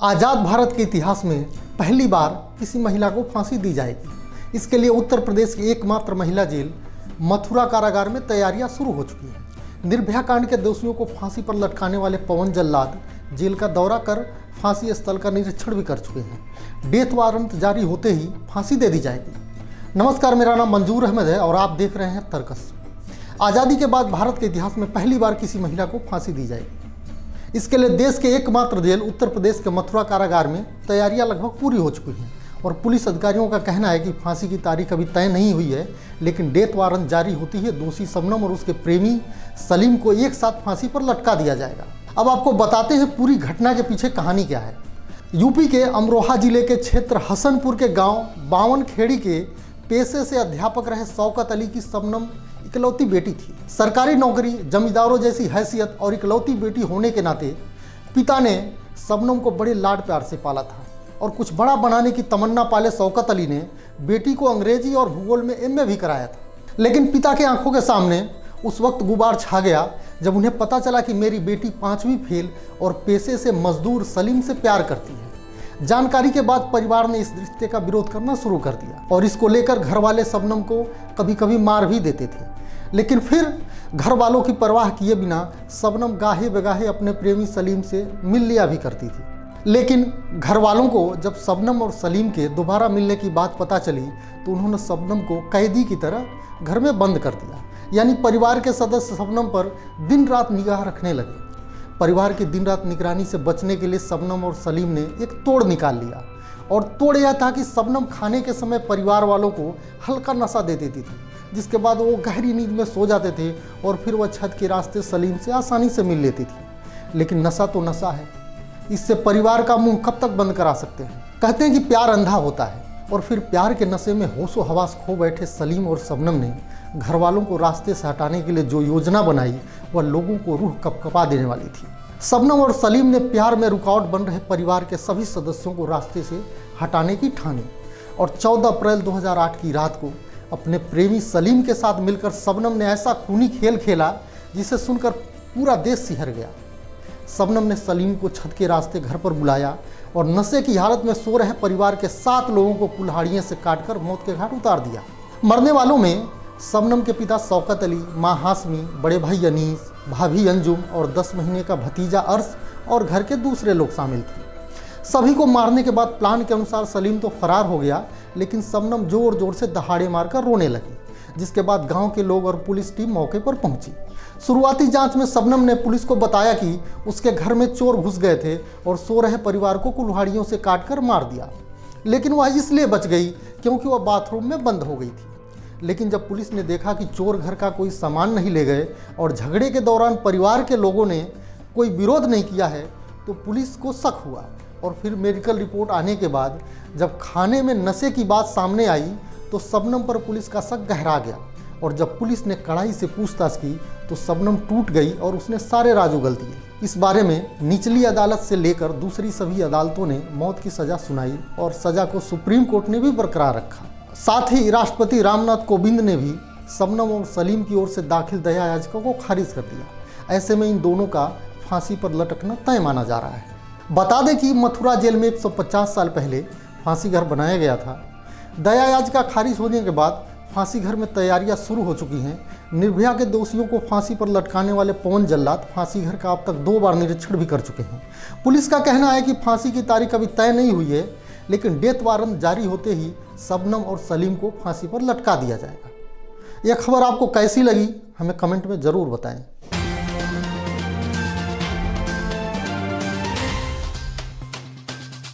आज़ाद भारत के इतिहास में पहली बार किसी महिला को फांसी दी जाएगी। इसके लिए उत्तर प्रदेश की एकमात्र महिला जेल मथुरा कारागार में तैयारियां शुरू हो चुकी हैं। निर्भया कांड के दोषियों को फांसी पर लटकाने वाले पवन जल्लाद जेल का दौरा कर फांसी स्थल का निरीक्षण भी कर चुके हैं। डेथ वारंट जारी होते ही फांसी दे दी जाएगी। नमस्कार, मेरा नाम मंजूर अहमद है और आप देख रहे हैं तर्कस। आज़ादी के बाद भारत के इतिहास में पहली बार किसी महिला को फांसी दी जाएगी। इसके लिए देश के एकमात्र जेल उत्तर प्रदेश के मथुरा कारागार में तैयारियां लगभग पूरी हो चुकी हैं और पुलिस अधिकारियों का कहना है कि फांसी की तारीख अभी तय नहीं हुई है, लेकिन डेथ वारंट जारी होती है दोषी शबनम और उसके प्रेमी सलीम को एक साथ फांसी पर लटका दिया जाएगा। अब आपको बताते हैं पूरी घटना के पीछे कहानी क्या है। यूपी के अमरोहा जिले के क्षेत्र हसनपुर के गाँव बावन खेड़ी के पेशे से अध्यापक रहे शौकत अली की शबनम इकलौती बेटी थी। सरकारी नौकरी, जमींदारों जैसी हैसियत और इकलौती बेटी होने के नाते पिता ने शबनम को बड़े लाड प्यार से पाला था और कुछ बड़ा बनाने की तमन्ना पाले शौकत अली ने बेटी को अंग्रेजी और भूगोल में एमए भी कराया था। लेकिन पिता के आंखों के सामने उस वक्त गुबार छा गया जब उन्हें पता चला कि मेरी बेटी 5वीं फेल और पेशे से मजदूर सलीम से प्यार करती है। जानकारी के बाद परिवार ने इस रिश्ते का विरोध करना शुरू कर दिया और इसको लेकर घर वाले शबनम को कभी कभी मार भी देते थे। लेकिन फिर घर वालों की परवाह किए बिना शबनम गाहे बगाहे अपने प्रेमी सलीम से मिल लिया भी करती थी। लेकिन घर वालों को जब शबनम और सलीम के दोबारा मिलने की बात पता चली तो उन्होंने शबनम को कैदी की तरह घर में बंद कर दिया। यानी परिवार के सदस्य शबनम पर दिन रात निगाह रखने लगे। परिवार की दिन रात निगरानी से बचने के लिए शबनम और सलीम ने एक तोड़ निकाल लिया और तोड़ यह था कि शबनम खाने के समय परिवार वालों को हल्का नशा दे देती थी, जिसके बाद वो गहरी नींद में सो जाते थे और फिर वह छत के रास्ते सलीम से आसानी से मिल लेती थी। लेकिन नशा तो नशा है, इससे परिवार का मुंह कब तक बंद करा सकते हैं। कहते हैं कि प्यार अंधा होता है और फिर प्यार के नशे में होशो हवास खो बैठे सलीम और शबनम ने घर वालों को रास्ते से हटाने के लिए जो योजना बनाई वह लोगों को रूह कपकपा देने वाली थी। शबनम और सलीम ने प्यार में रुकावट बन रहे परिवार के सभी सदस्यों को रास्ते से हटाने की ठानी और 14 अप्रैल 2008 की रात को अपने प्रेमी सलीम के साथ मिलकर शबनम ने ऐसा खूनी खेल खेला जिसे सुनकर पूरा देश सिहर गया। शबनम ने सलीम को छत के रास्ते घर पर बुलाया और नशे की हालत में सो रहे परिवार के 7 लोगों को कुल्हाड़ियों से काटकर मौत के घाट उतार दिया। मरने वालों में शबनम के पिता शौकत अली, माँ हाशमी, बड़े भाई अनीस, भाभी अंजुम और 10 महीने का भतीजा अर्श और घर के दूसरे लोग शामिल थे। सभी को मारने के बाद प्लान के अनुसार सलीम तो फरार हो गया, लेकिन शबनम जोर जोर से दहाड़े मारकर रोने लगी, जिसके बाद गांव के लोग और पुलिस टीम मौके पर पहुंची। शुरुआती जांच में शबनम ने पुलिस को बताया कि उसके घर में चोर घुस गए थे और सो रहे परिवार को कुल्हाड़ियों से काटकर मार दिया। लेकिन वह इसलिए बच गई क्योंकि वह बाथरूम में बंद हो गई थी। लेकिन जब पुलिस ने देखा कि चोर घर का कोई सामान नहीं ले गए और झगड़े के दौरान परिवार के लोगों ने कोई विरोध नहीं किया है तो पुलिस को शक हुआ। और फिर मेडिकल रिपोर्ट आने के बाद जब खाने में नशे की बात सामने आई तो शबनम पर पुलिस का शक गहरा गया और जब पुलिस ने कड़ाई से पूछताछ की तो शबनम टूट गई और उसने सारे राज उगल दिए। इस बारे में निचली अदालत से लेकर दूसरी सभी अदालतों ने मौत की सज़ा सुनाई और सज़ा को सुप्रीम कोर्ट ने भी बरकरार रखा। साथ ही राष्ट्रपति रामनाथ कोविंद ने भी शबनम और सलीम की ओर से दाखिल दया याचिका को खारिज कर दिया। ऐसे में इन दोनों का फांसी पर लटकना तय माना जा रहा है। बता दें कि मथुरा जेल में 150 साल पहले फांसी घर बनाया गया था। दया याचिका खारिज होने के बाद फांसी घर में तैयारियां शुरू हो चुकी हैं। निर्भया के दोषियों को फांसी पर लटकाने वाले पवन जल्लाद फांसी घर का अब तक 2 बार निरीक्षण भी कर चुके हैं। पुलिस का कहना है कि फांसी की तारीख अभी तय नहीं हुई है, लेकिन डेथ वारंट जारी होते ही शबनम और सलीम को फांसी पर लटका दिया जाएगा। यह खबर आपको कैसी लगी हमें कमेंट में ज़रूर बताएं।